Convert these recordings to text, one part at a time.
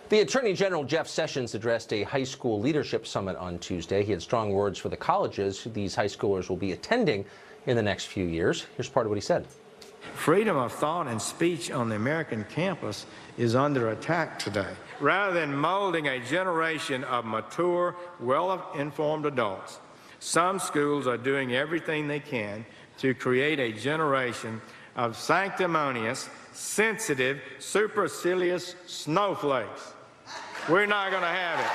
The Attorney General Jeff Sessions addressed a high school leadership summit on Tuesday. He had strong words for the colleges these high schoolers will be attending in the next few years. Here's part of what he said. Freedom of thought and speech on the American campus is under attack today. Rather than molding a generation of mature, well-informed adults, some schools are doing everything they can to create a generation of sanctimonious, sensitive, supercilious snowflakes. We're not going to have it.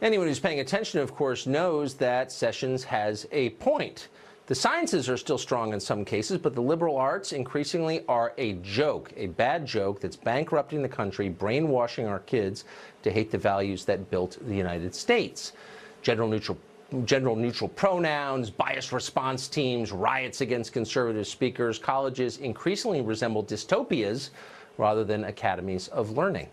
Anyone who's paying attention, of course, knows that Sessions has a point. The sciences are still strong in some cases, but the liberal arts increasingly are a joke, a bad joke that's bankrupting the country, brainwashing our kids to hate the values that built the United States. Gender neutral pronouns, biased response teams, riots against conservative speakers. Colleges increasingly resemble dystopias rather than academies of learning.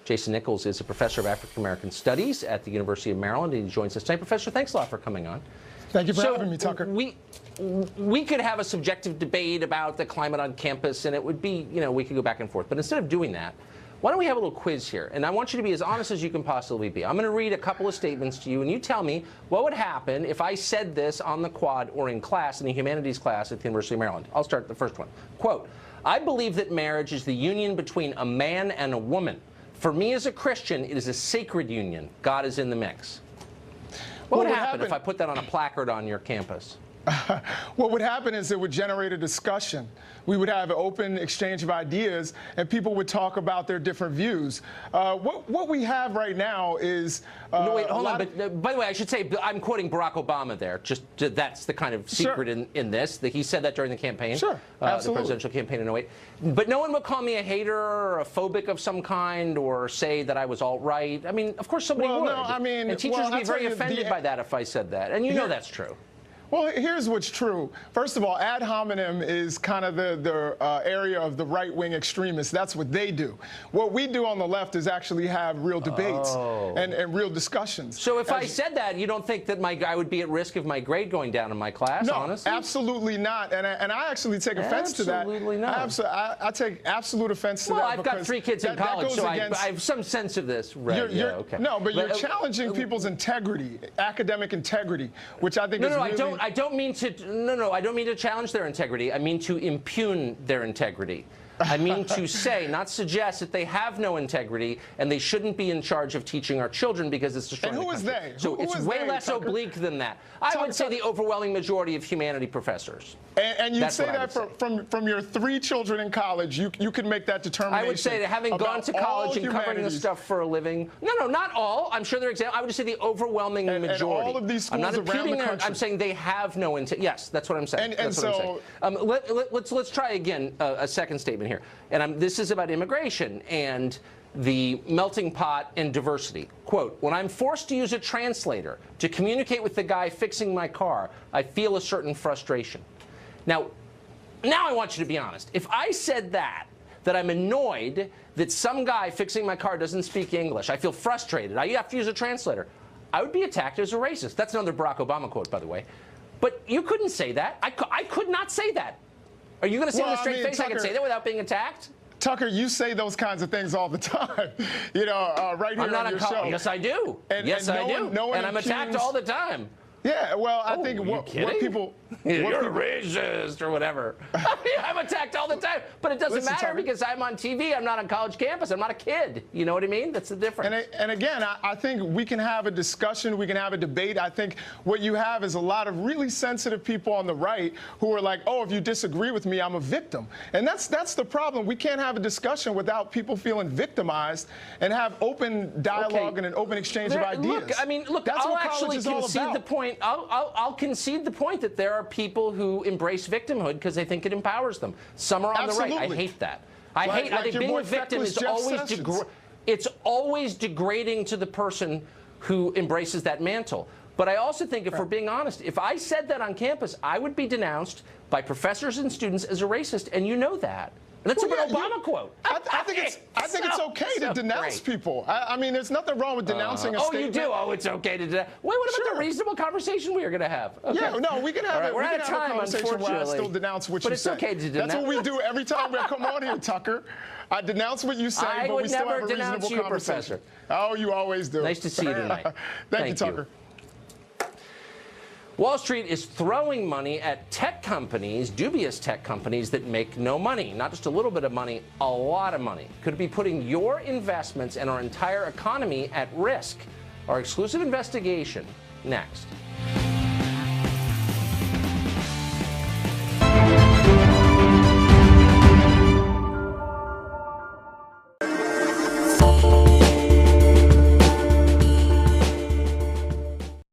Jason Nichols is a professor of African American Studies at the University of Maryland, and he joins us tonight. Professor, thanks a lot for coming on. Thank you for having me, Tucker. We could have a subjective debate about the climate on campus, and it would be, we could go back and forth. But instead of doing that, why don't we have a little quiz here? And I want you to be as honest as you can possibly be. I'm going to read a couple of statements to you, and you tell me what would happen if I said this on the quad or in class, in the humanities class at the University of Maryland. I'll start the first one. Quote, I believe that marriage is the union between a man and a woman. For me as a Christian, it is a sacred union. God is in the mix. What would happen if I put that on a placard on your campus? What would happen is it would generate a discussion. We would have an open exchange of ideas, and people would talk about their different views. What we have right now is... no, wait, hold on. But, by the way, I should say, I'm quoting Barack Obama there. Just that's the kind of secret in this. That he said that during the campaign. Sure, absolutely. The presidential campaign in 2008. But no one would call me a hater or a phobic of some kind or say that I was alt-right. I mean, of course somebody would. No, I mean... And teachers would be very offended by that if I said that. And you know that's true. Well, here's what's true. First of all, ad hominem is kind of the area of the right-wing extremists. That's what they do. What we do on the left is actually have real debates and real discussions. So if I said that, you don't think that I would be at risk of my grade going down in my class, honestly? No, absolutely not. And I actually take offense to that. Absolutely not. I take absolute offense to that. Well, I've got 3 kids in college, so I have some sense of this. Right, okay. No, but you're challenging people's integrity, academic integrity, which I think is really... I don't mean to challenge their integrity. I mean to impugn their integrity. I mean to say, not suggest, that they have no integrity and they shouldn't be in charge of teaching our children because it's destroying the country. And who is they? So it's way less oblique than that. I would say the overwhelming majority of humanity professors. And you'd say that from your 3 children in college, you can make that determination. I would say that having gone to college and covering this stuff for a living. No, not all. I'm sure there are examples. I would just say the overwhelming majority. And all of these schools around the country. I'm saying they have no integrity. Yes, that's what I'm saying. Let's try again a second statement here. And this is about immigration and the melting pot and diversity. Quote, when I'm forced to use a translator to communicate with the guy fixing my car, I feel a certain frustration. Now I want you to be honest. If I said that I'm annoyed that some guy fixing my car doesn't speak English, I feel frustrated, I have to use a translator, I would be attacked as a racist. That's another Barack Obama quote, by the way. But you couldn't say that. I could not say that. Are you going to say with a straight face Tucker, I can say that without being attacked? Tucker, you say those kinds of things all the time. Right here on your show. Yes, I do. Yes, I do. And I'm attacked all the time. Yeah, well, I think what people... You're a racist or whatever. I'm attacked all the time. But it doesn't matter because I'm on TV. I'm not on college campus. I'm not a kid. You know what I mean? That's the difference. And again, I think we can have a discussion. We can have a debate. I think what you have is a lot of really sensitive people on the right who are like, oh, if you disagree with me, I'm a victim. And that's the problem. We can't have a discussion without people feeling victimized and have open dialogue and an open exchange of ideas. I'll actually concede the point. I'll concede the point that there are people who embrace victimhood because they think it empowers them. Some are on the right. I hate that. I think being a victim is always degrading to the person who embraces that mantle. But I also think, if we're being honest, if I said that on campus, I would be denounced by professors and students as a racist, and you know that. And that's an Obama quote. I think it's okay to denounce people. I mean, there's nothing wrong with denouncing a statement. Oh, you do? Oh, it's okay to denounce. Wait, what about the reasonable conversation we are going to have? Okay. Yeah, no, we can have We're out of time, conversation where I still denounce what you say. But it's okay to denounce. That's what we do every time we come on here, Tucker. I denounce what you say, I but would we still never have a denounce reasonable you, conversation. Professor. Oh, you always do. Nice to see you tonight. Thank you, Tucker. Wall Street is throwing money at tech companies, dubious tech companies that make no money. Not just a little bit of money, a lot of money. Could it be putting your investments and our entire economy at risk? Our exclusive investigation next.